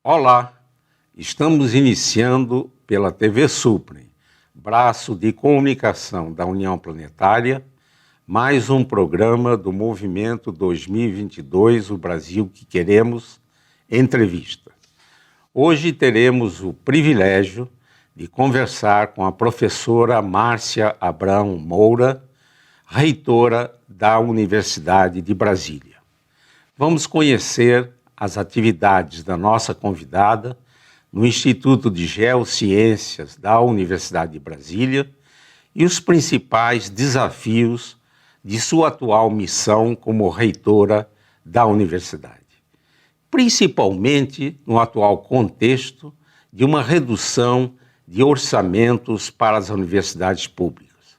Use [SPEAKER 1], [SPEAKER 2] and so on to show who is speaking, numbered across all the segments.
[SPEAKER 1] Olá, estamos iniciando pela TV Suprem, braço de comunicação da União Planetária, mais um programa do Movimento 2022, o Brasil que Queremos, entrevista. Hoje teremos o privilégio de conversar com a professora Márcia Abrão Moura, reitora da Universidade de Brasília. Vamos conhecer as atividades da nossa convidada no Instituto de Geociências da Universidade de Brasília e os principais desafios de sua atual missão como reitora da universidade, principalmente no atual contexto de uma redução de orçamentos para as universidades públicas.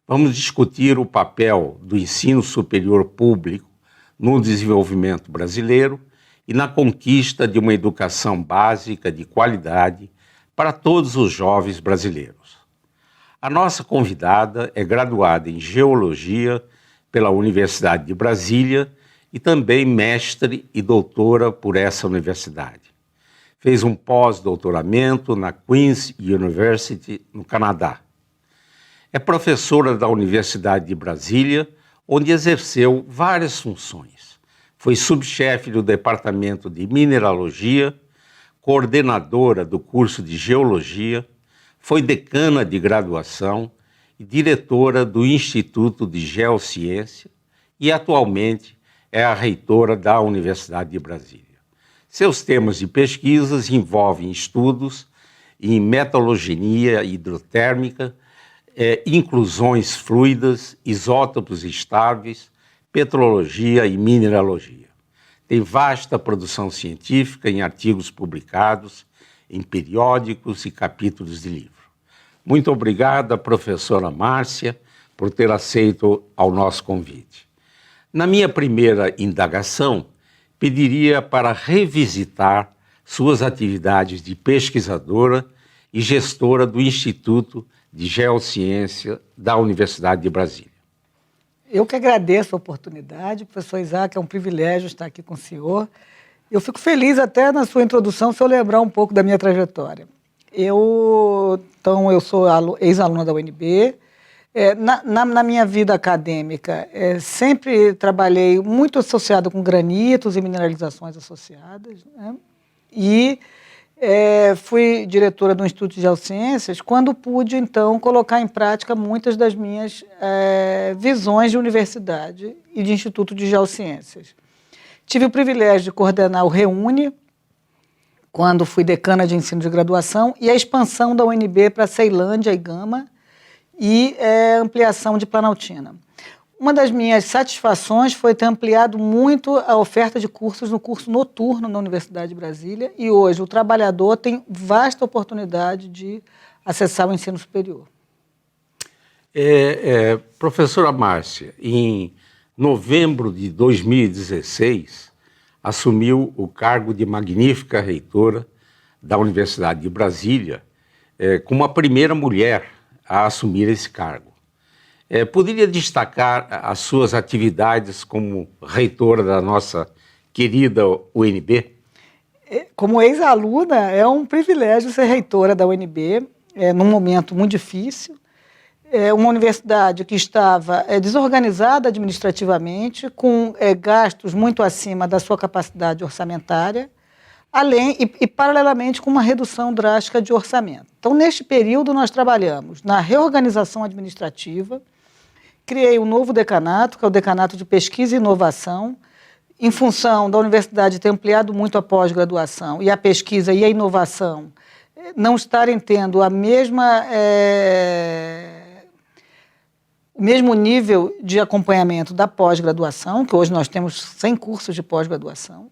[SPEAKER 1] Vamos discutir o papel do ensino superior público no desenvolvimento brasileiro e na conquista de uma educação básica de qualidade para todos os jovens brasileiros. A nossa convidada é graduada em Geologia pela Universidade de Brasília e também mestre e doutora por essa universidade. Fez um pós-doutoramento na Queen's University, no Canadá. É professora da Universidade de Brasília, onde exerceu várias funções. Foi subchefe do Departamento de Mineralogia, coordenadora do curso de Geologia, foi decana de graduação e diretora do Instituto de Geociência e atualmente é a reitora da Universidade de Brasília. Seus temas de pesquisas envolvem estudos em metalogenia hidrotérmica, inclusões fluidas, isótopos estáveis, petrologia e mineralogia. Tem vasta produção científica em artigos publicados, em periódicos e capítulos de livro. Muito obrigada, professora Márcia, por ter aceito ao nosso convite. Na minha primeira indagação, pediria para revisitar suas atividades de pesquisadora e gestora do Instituto de Geociência da Universidade de Brasília.
[SPEAKER 2] Eu que agradeço a oportunidade, professor Isaac, é um privilégio estar aqui com o senhor. Eu fico feliz até na sua introdução, se eu lembrar um pouco da minha trajetória. Eu sou ex-aluna da UNB. Na minha vida acadêmica, sempre trabalhei muito associado com granitos e mineralizações associadas, né? E fui diretora do Instituto de Geociências quando pude, então, colocar em prática muitas das minhas visões de universidade e de Instituto de Geociências. Tive o privilégio de coordenar o REUNE, quando fui decana de ensino de graduação, e a expansão da UNB para Ceilândia e Gama, e ampliação de Planaltina. Uma das minhas satisfações foi ter ampliado muito a oferta de cursos no curso noturno na Universidade de Brasília, e hoje o trabalhador tem vasta oportunidade de acessar o ensino superior.
[SPEAKER 1] Professora Márcia, em novembro de 2016, assumiu o cargo de magnífica reitora da Universidade de Brasília, como a primeira mulher a assumir esse cargo. Poderia destacar as suas atividades como reitora da nossa querida UNB?
[SPEAKER 2] Como ex-aluna, é um privilégio ser reitora da UNB, num momento muito difícil. Uma universidade que estava desorganizada administrativamente, com gastos muito acima da sua capacidade orçamentária, além e paralelamente com uma redução drástica de orçamento. Então, neste período, nós trabalhamos na reorganização administrativa, criei um novo decanato, que é o Decanato de Pesquisa e Inovação, em função da universidade ter ampliado muito a pós-graduação e a pesquisa e a inovação não estarem tendo o mesmo nível de acompanhamento da pós-graduação, que hoje nós temos 100 cursos de pós-graduação.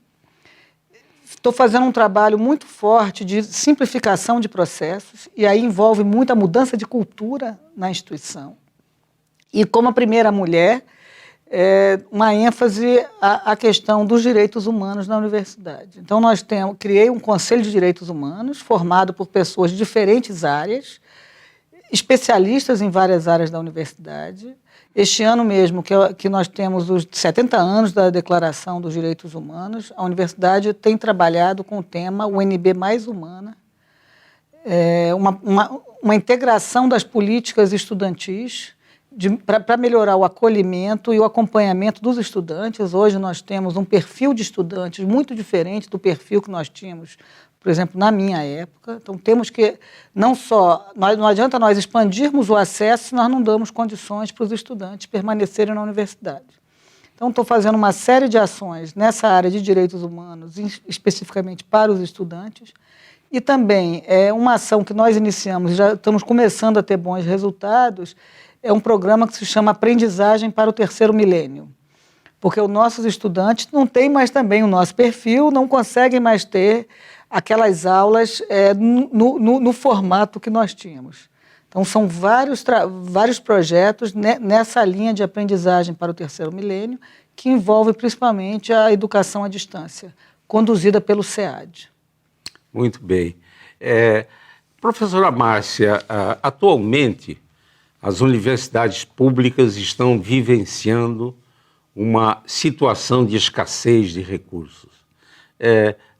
[SPEAKER 2] Estou fazendo um trabalho muito forte de simplificação de processos, e aí envolve muita mudança de cultura na instituição. E como a primeira mulher, uma ênfase à questão dos direitos humanos na universidade. Então, criei um Conselho de Direitos Humanos, formado por pessoas de diferentes áreas, especialistas em várias áreas da universidade. Este ano mesmo, que nós temos os 70 anos da Declaração dos Direitos Humanos, a universidade tem trabalhado com o tema UNB Mais Humana, uma integração das políticas estudantis para melhorar o acolhimento e o acompanhamento dos estudantes. Hoje nós temos um perfil de estudantes muito diferente do perfil que nós tínhamos, por exemplo, na minha época. Então temos que, não adianta nós expandirmos o acesso se nós não damos condições para os estudantes permanecerem na universidade. Então estou fazendo uma série de ações nessa área de direitos humanos, especificamente para os estudantes, e também uma ação que nós iniciamos, já estamos começando a ter bons resultados, é um programa que se chama Aprendizagem para o Terceiro Milênio, porque os nossos estudantes não têm mais também o nosso perfil, não conseguem mais ter aquelas aulas no formato que nós tínhamos. Então, são vários projetos nessa linha de aprendizagem para o terceiro milênio, que envolve principalmente a educação à distância, conduzida pelo SEAD.
[SPEAKER 1] Muito bem. Professora Márcia, atualmente as universidades públicas estão vivenciando uma situação de escassez de recursos.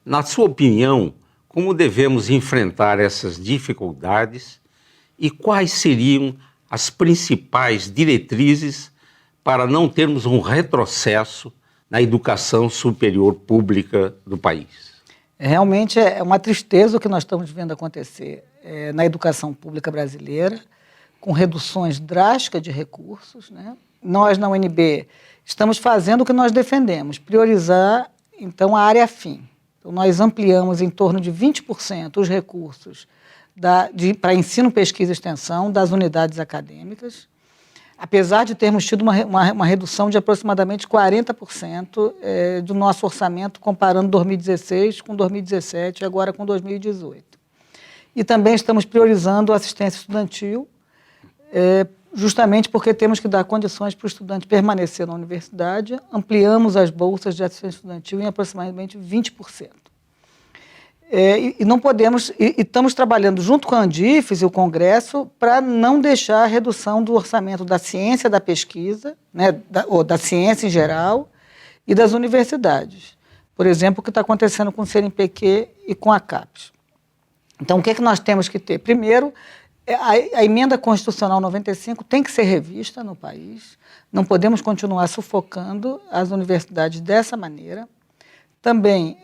[SPEAKER 1] Na sua opinião, como devemos enfrentar essas dificuldades e quais seriam as principais diretrizes para não termos um retrocesso na educação superior pública do país?
[SPEAKER 2] Realmente é uma tristeza o que nós estamos vendo acontecer na educação pública brasileira, com reduções drásticas de recursos, né? Nós, na UNB, estamos fazendo o que nós defendemos, priorizar, então, a área fim. Então, nós ampliamos em torno de 20% os recursos para ensino, pesquisa e extensão das unidades acadêmicas, apesar de termos tido uma redução de aproximadamente 40% do nosso orçamento, comparando 2016 com 2017 e agora com 2018. E também estamos priorizando a assistência estudantil, justamente porque temos que dar condições para o estudante permanecer na universidade. Ampliamos as bolsas de assistência estudantil em aproximadamente 20%. E não podemos, e estamos trabalhando junto com a Andifes e o Congresso para não deixar a redução do orçamento da ciência da pesquisa, né, ou da ciência em geral, e das universidades. Por exemplo, o que está acontecendo com o CNPq e com a CAPES. Então, o que nós temos que ter? Primeiro, a emenda constitucional 95 tem que ser revista no país. Não podemos continuar sufocando as universidades dessa maneira. Também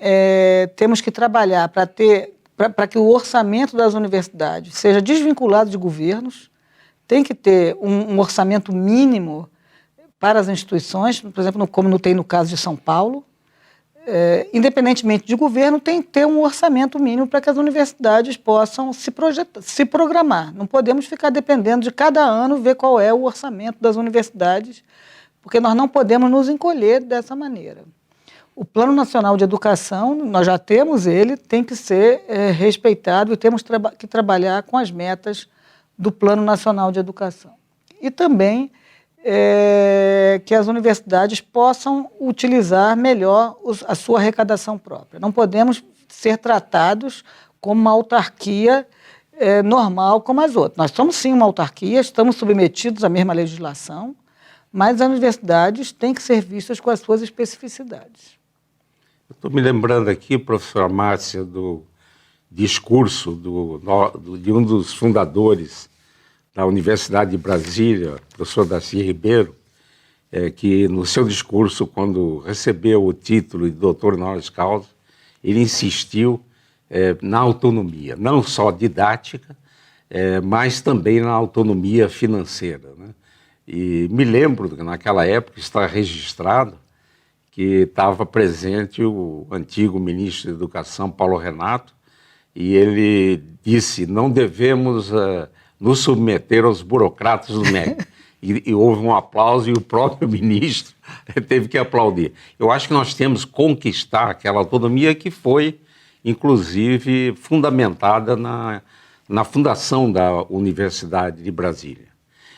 [SPEAKER 2] temos que trabalhar para que o orçamento das universidades seja desvinculado de governos. Tem que ter um orçamento mínimo para as instituições, por exemplo, como tem no caso de São Paulo. Independentemente de governo, tem que ter um orçamento mínimo para que as universidades possam se programar. Não podemos ficar dependendo de cada ano ver qual é o orçamento das universidades, porque nós não podemos nos encolher dessa maneira. O Plano Nacional de Educação, nós já temos ele, tem que ser respeitado e temos que trabalhar com as metas do Plano Nacional de Educação. E também que as universidades possam utilizar melhor a sua arrecadação própria. Não podemos ser tratados como uma autarquia normal como as outras. Nós somos, sim, uma autarquia, estamos submetidos à mesma legislação, mas as universidades têm que ser vistas com as suas especificidades.
[SPEAKER 1] Estou me lembrando aqui, professora Márcia, do discurso de um dos fundadores da Universidade de Brasília, professor Darcy Ribeiro, que no seu discurso, quando recebeu o título de doutor honoris causa, ele insistiu na autonomia, não só didática, mas também na autonomia financeira, né? E me lembro que naquela época está registrado que estava presente o antigo ministro da Educação, Paulo Renato, e ele disse: não devemos nos submeter aos burocratas do MEC. E houve um aplauso e o próprio ministro teve que aplaudir. Eu acho que nós temos que conquistar aquela autonomia que foi, inclusive, fundamentada na fundação da Universidade de Brasília.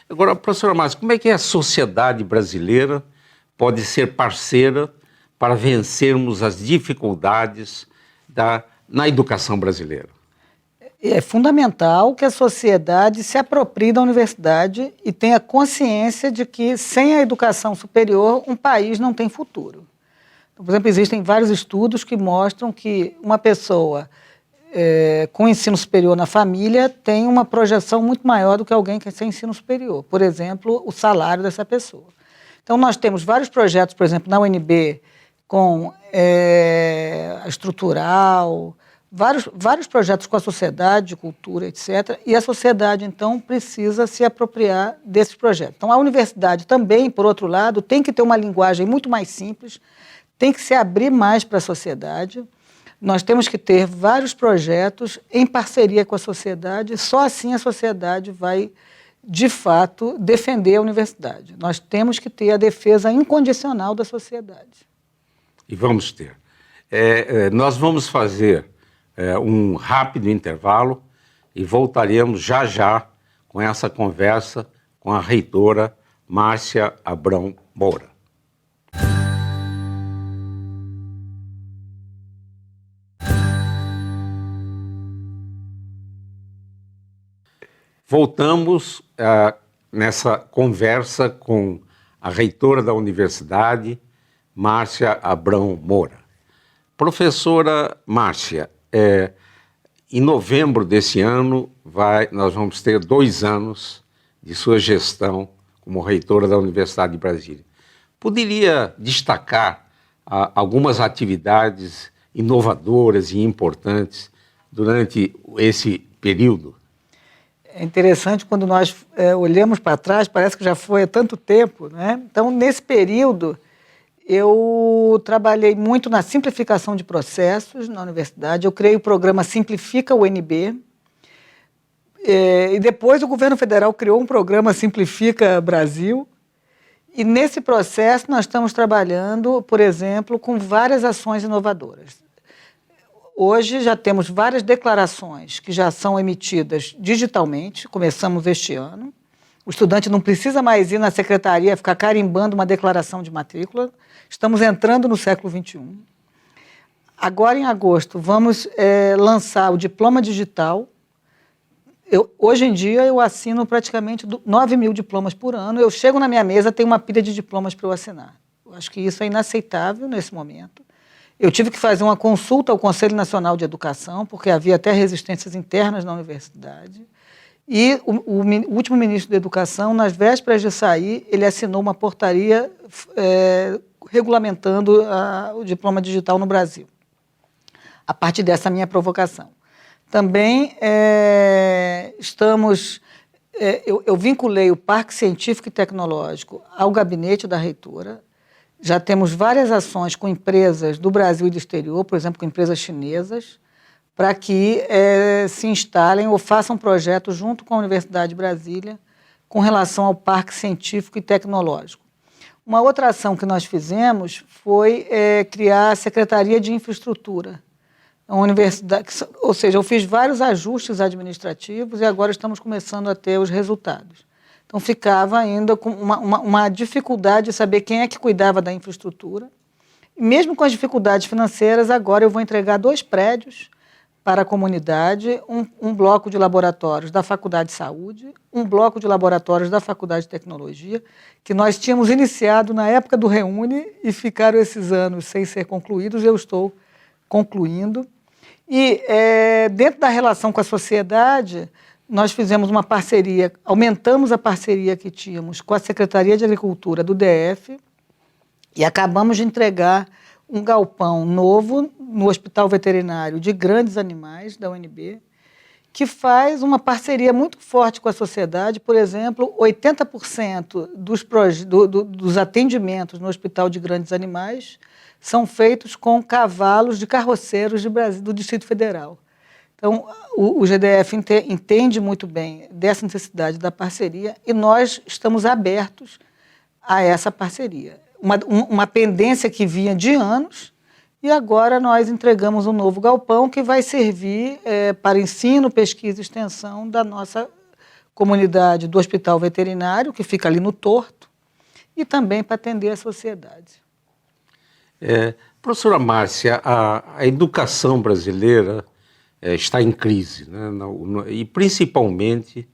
[SPEAKER 1] Agora, professora Márcia, como é que a sociedade brasileira pode ser parceira para vencermos as dificuldades na educação brasileira?
[SPEAKER 2] É fundamental que a sociedade se aproprie da universidade e tenha consciência de que, sem a educação superior, um país não tem futuro. Então, por exemplo, existem vários estudos que mostram que uma pessoa com ensino superior na família tem uma projeção muito maior do que alguém que tem ensino superior. Por exemplo, o salário dessa pessoa. Então, nós temos vários projetos, por exemplo, na UNB, com a estrutural, vários projetos com a sociedade, de cultura, etc. E a sociedade, então, precisa se apropriar desses projetos. Então, a universidade também, por outro lado, tem que ter uma linguagem muito mais simples, tem que se abrir mais para a sociedade. Nós temos que ter vários projetos em parceria com a sociedade, só assim a sociedade vai, de fato, defender a universidade. Nós temos que ter a defesa incondicional da sociedade.
[SPEAKER 1] E vamos ter. Nós vamos fazer um rápido intervalo e voltaremos já já com essa conversa com a reitora Márcia Abrão Moura. Voltamos nessa conversa com a reitora da universidade, Márcia Abrão Moura. Professora Márcia, em novembro desse ano, nós vamos ter 2 anos de sua gestão como reitora da Universidade de Brasília. Poderia destacar algumas atividades inovadoras e importantes durante esse período?
[SPEAKER 2] É interessante quando nós olhamos para trás, parece que já foi há tanto tempo, né? Então, nesse período, eu trabalhei muito na simplificação de processos na universidade. Eu criei o programa Simplifica UNB. E depois o governo federal criou um programa Simplifica Brasil. E nesse processo nós estamos trabalhando, por exemplo, com várias ações inovadoras. Hoje já temos várias declarações que já são emitidas digitalmente, começamos este ano. O estudante não precisa mais ir na secretaria ficar carimbando uma declaração de matrícula. Estamos entrando no século XXI. Agora, em agosto, vamos lançar o diploma digital. Hoje em dia, eu assino praticamente 9.000 diplomas por ano. Eu chego na minha mesa, tem uma pilha de diplomas para eu assinar. Eu acho que isso é inaceitável nesse momento. Eu tive que fazer uma consulta ao Conselho Nacional de Educação, porque havia até resistências internas na universidade. E o último ministro da Educação, nas vésperas de sair, ele assinou uma portaria regulamentando o diploma digital no Brasil, a partir dessa minha provocação. Também eu vinculei o Parque Científico e Tecnológico ao gabinete da reitora. Já temos várias ações com empresas do Brasil e do exterior, por exemplo, com empresas chinesas, para que se instalem ou façam projetos junto com a Universidade de Brasília com relação ao Parque Científico e Tecnológico. Uma outra ação que nós fizemos foi criar a Secretaria de Infraestrutura. A universidade, ou seja, eu fiz vários ajustes administrativos e agora estamos começando a ter os resultados. Então, ficava ainda com uma dificuldade de saber quem é que cuidava da infraestrutura. E mesmo com as dificuldades financeiras, agora eu vou entregar 2 prédios para a comunidade, um bloco de laboratórios da Faculdade de Saúde, um bloco de laboratórios da Faculdade de Tecnologia, que nós tínhamos iniciado na época do Reúne e ficaram esses anos sem ser concluídos, eu estou concluindo. E dentro da relação com a sociedade, nós fizemos uma parceria, aumentamos a parceria que tínhamos com a Secretaria de Agricultura do DF e acabamos de entregar um galpão novo no Hospital Veterinário de Grandes Animais, da UNB, que faz uma parceria muito forte com a sociedade. Por exemplo, 80% dos atendimentos no Hospital de Grandes Animais são feitos com cavalos de carroceiros do Distrito Federal. Então, o GDF entende muito bem dessa necessidade da parceria e nós estamos abertos a essa parceria. Uma pendência que vinha de anos e agora nós entregamos um novo galpão que vai servir para ensino, pesquisa e extensão da nossa comunidade do Hospital Veterinário, que fica ali no Torto, e também para atender a sociedade.
[SPEAKER 1] Professora Márcia, a educação brasileira está em crise, né? E principalmente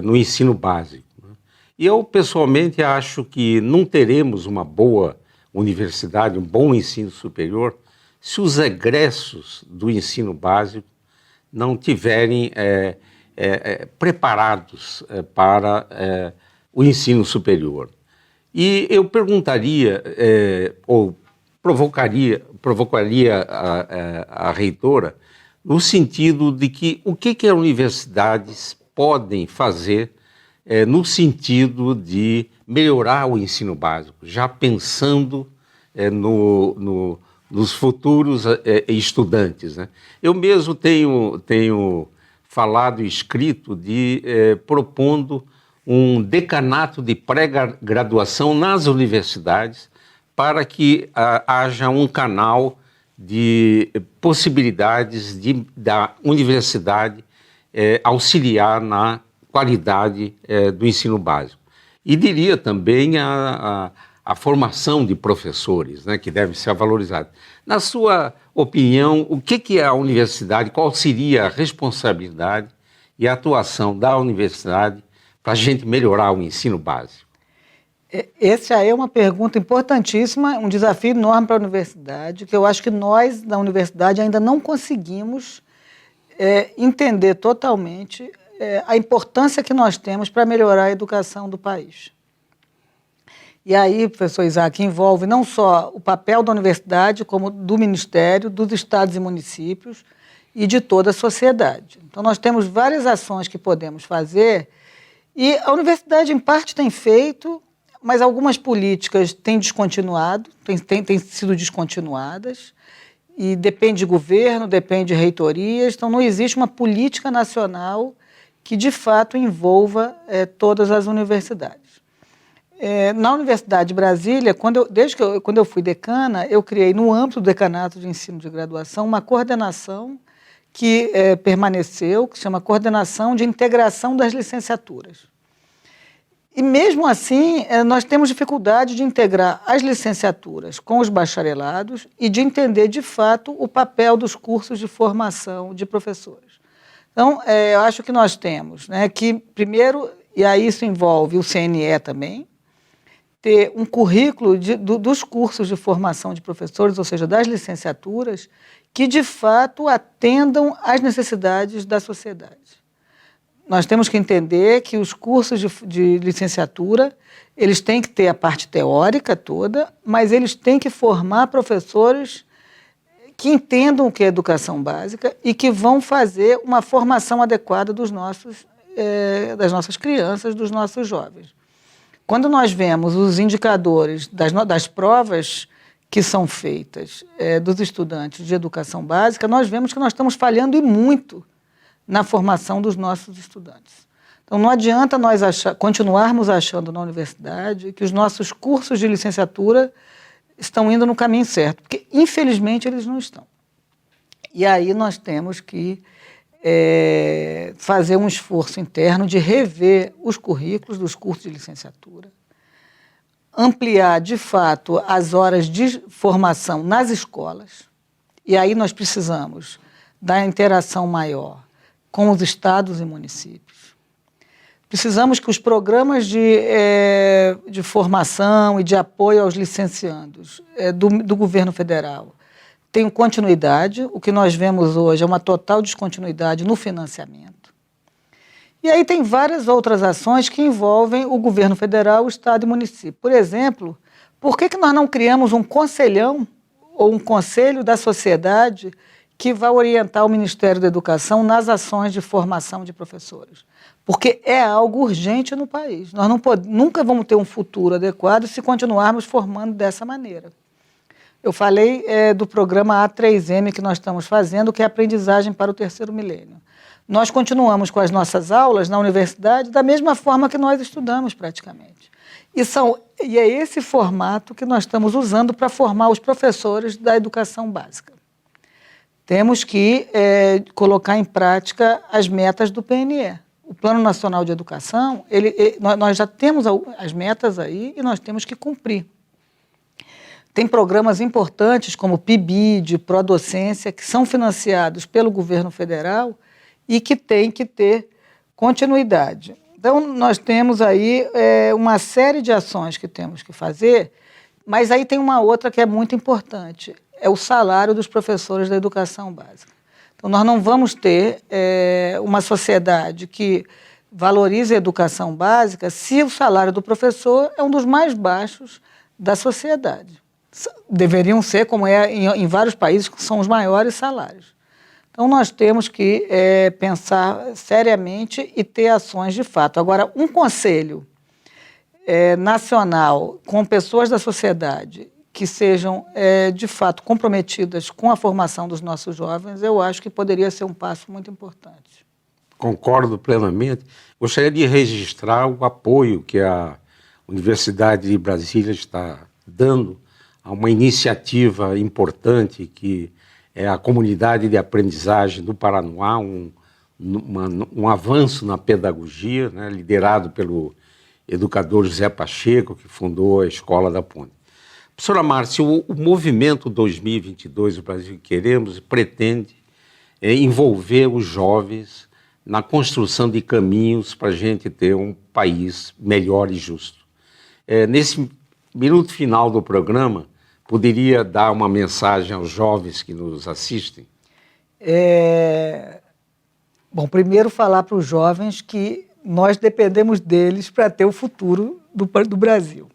[SPEAKER 1] no ensino básico. Né? E eu, pessoalmente, acho que não teremos uma boa universidade, um bom ensino superior, se os egressos do ensino básico não tiverem preparados para o ensino superior. E eu perguntaria, ou provocaria a reitora, no sentido de que o que as universidades podem fazer no sentido de melhorar o ensino básico, já pensando nos futuros estudantes. Né? Eu mesmo tenho falado e escrito propondo um decanato de pré-graduação nas universidades para que haja um canal de possibilidades da universidade auxiliar na qualidade do ensino básico. E diria também a formação de professores, né, que deve ser valorizada. Na sua opinião, o que é a universidade, qual seria a responsabilidade e a atuação da universidade para a gente melhorar o ensino básico?
[SPEAKER 2] Essa aí é uma pergunta importantíssima, um desafio enorme para a universidade, que eu acho que nós, da universidade, ainda não conseguimos entender totalmente a importância que nós temos para melhorar a educação do país. E aí, professor Isaac, envolve não só o papel da universidade, como do Ministério, dos estados e municípios e de toda a sociedade. Então, nós temos várias ações que podemos fazer e a universidade, em parte, tem feito, mas algumas políticas têm descontinuado, têm sido descontinuadas, e depende de governo, depende de reitorias, então não existe uma política nacional que, de fato, envolva todas as universidades. Na Universidade de Brasília, quando eu fui decana, eu criei, no âmbito do decanato de ensino de graduação, uma coordenação que permaneceu, que se chama Coordenação de Integração das Licenciaturas. E mesmo assim, nós temos dificuldade de integrar as licenciaturas com os bacharelados e de entender, de fato, o papel dos cursos de formação de professores. Então, eu acho que nós temos, né, que, primeiro, e aí isso envolve o CNE também, ter um currículo dos cursos de formação de professores, ou seja, das licenciaturas, que, de fato, atendam às necessidades da sociedade. Nós temos que entender que os cursos de licenciatura, eles têm que ter a parte teórica toda, mas eles têm que formar professores que entendam o que é educação básica e que vão fazer uma formação adequada das nossas crianças, dos nossos jovens. Quando nós vemos os indicadores das provas que são feitas dos estudantes de educação básica, nós vemos que nós estamos falhando e muito na formação dos nossos estudantes. Então, não adianta nós continuarmos achando na universidade que os nossos cursos de licenciatura estão indo no caminho certo, porque, infelizmente, eles não estão. E aí nós temos que fazer um esforço interno de rever os currículos dos cursos de licenciatura, ampliar, de fato, as horas de formação nas escolas, e aí nós precisamos da interação maior com os estados e municípios. Precisamos que os programas de formação e de apoio aos licenciandos do governo federal tenham continuidade. O que nós vemos hoje é uma total descontinuidade no financiamento. E aí tem várias outras ações que envolvem o governo federal, o estado e o município. Por exemplo, por que nós não criamos um conselhão ou um conselho da sociedade que vai orientar o Ministério da Educação nas ações de formação de professores? Porque é algo urgente no país. Nós nunca vamos ter um futuro adequado se continuarmos formando dessa maneira. Eu falei do programa A3M que nós estamos fazendo, que é a aprendizagem para o terceiro milênio. Nós continuamos com as nossas aulas na universidade da mesma forma que nós estudamos praticamente. E é esse formato que nós estamos usando para formar os professores da educação básica. Temos que colocar em prática as metas do PNE. O Plano Nacional de Educação, nós já temos as metas aí e nós temos que cumprir. Tem programas importantes como o PIBID, Prodocência, que são financiados pelo governo federal e que têm que ter continuidade. Então, nós temos aí uma série de ações que temos que fazer, mas aí tem uma outra que é muito importante, é o salário dos professores da educação básica. Então, nós não vamos ter uma sociedade que valorize a educação básica se o salário do professor é um dos mais baixos da sociedade. Deveriam ser, como é em vários países, que são os maiores salários. Então, nós temos que pensar seriamente e ter ações de fato. Agora, um conselho nacional com pessoas da sociedade que sejam, de fato, comprometidas com a formação dos nossos jovens, eu acho que poderia ser um passo muito importante.
[SPEAKER 1] Concordo plenamente. Gostaria de registrar o apoio que a Universidade de Brasília está dando a uma iniciativa importante que é a comunidade de aprendizagem do Paranoá, um avanço na pedagogia, né, liderado pelo educador José Pacheco, que fundou a Escola da Ponte. Professora Márcia, o movimento 2022 do Brasil que Queremos pretende envolver os jovens na construção de caminhos para a gente ter um país melhor e justo. Nesse minuto final do programa, poderia dar uma mensagem aos jovens que nos assistem?
[SPEAKER 2] Bom, primeiro falar para os jovens que nós dependemos deles para ter o futuro do Brasil.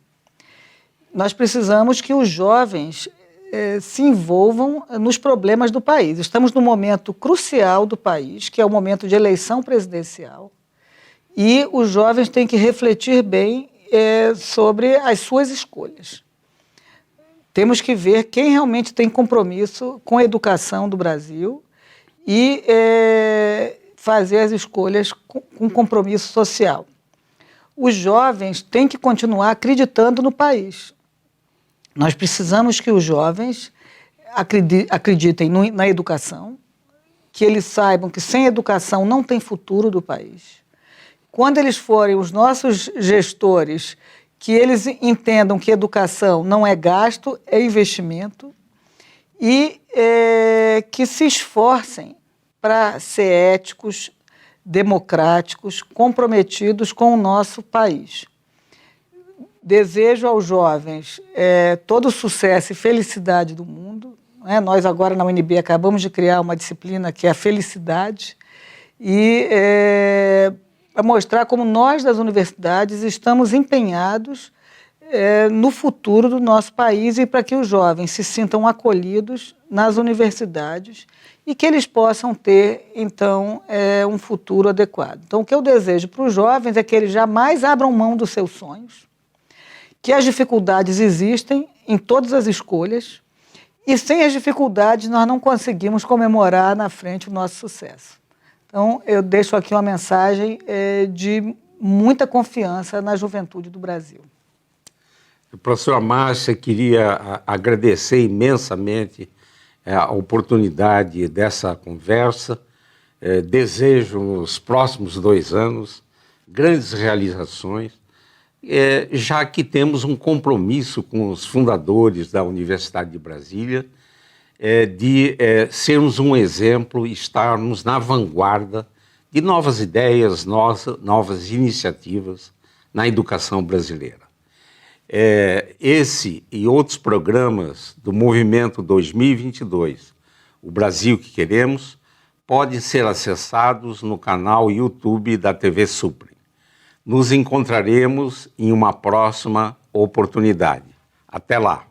[SPEAKER 2] Nós precisamos que os jovens se envolvam nos problemas do país. Estamos num momento crucial do país, que é o momento de eleição presidencial, e os jovens têm que refletir bem sobre as suas escolhas. Temos que ver quem realmente tem compromisso com a educação do Brasil e fazer as escolhas com compromisso social. Os jovens têm que continuar acreditando no país. Nós precisamos que os jovens acreditem na educação, que eles saibam que sem educação não tem futuro do país. Quando eles forem os nossos gestores, que eles entendam que educação não é gasto, é investimento, e que se esforcem para ser éticos, democráticos, comprometidos com o nosso país. Desejo aos jovens todo o sucesso e felicidade do mundo. Nós agora na UNB acabamos de criar uma disciplina que é a felicidade, e para mostrar como nós das universidades estamos empenhados no futuro do nosso país e para que os jovens se sintam acolhidos nas universidades e que eles possam ter, então, um futuro adequado. Então, o que eu desejo para os jovens é que eles jamais abram mão dos seus sonhos, que as dificuldades existem em todas as escolhas e sem as dificuldades nós não conseguimos comemorar na frente o nosso sucesso. Então, eu deixo aqui uma mensagem de muita confiança na juventude do Brasil.
[SPEAKER 1] Professora Márcia, queria agradecer imensamente a oportunidade dessa conversa. Desejo nos próximos 2 anos grandes realizações, já que temos um compromisso com os fundadores da Universidade de Brasília, de sermos um exemplo, estarmos na vanguarda de novas ideias, novas iniciativas na educação brasileira. Esse e outros programas do Movimento 2022, O Brasil que Queremos, podem ser acessados no canal YouTube da TV Suprem. Nos encontraremos em uma próxima oportunidade. Até lá!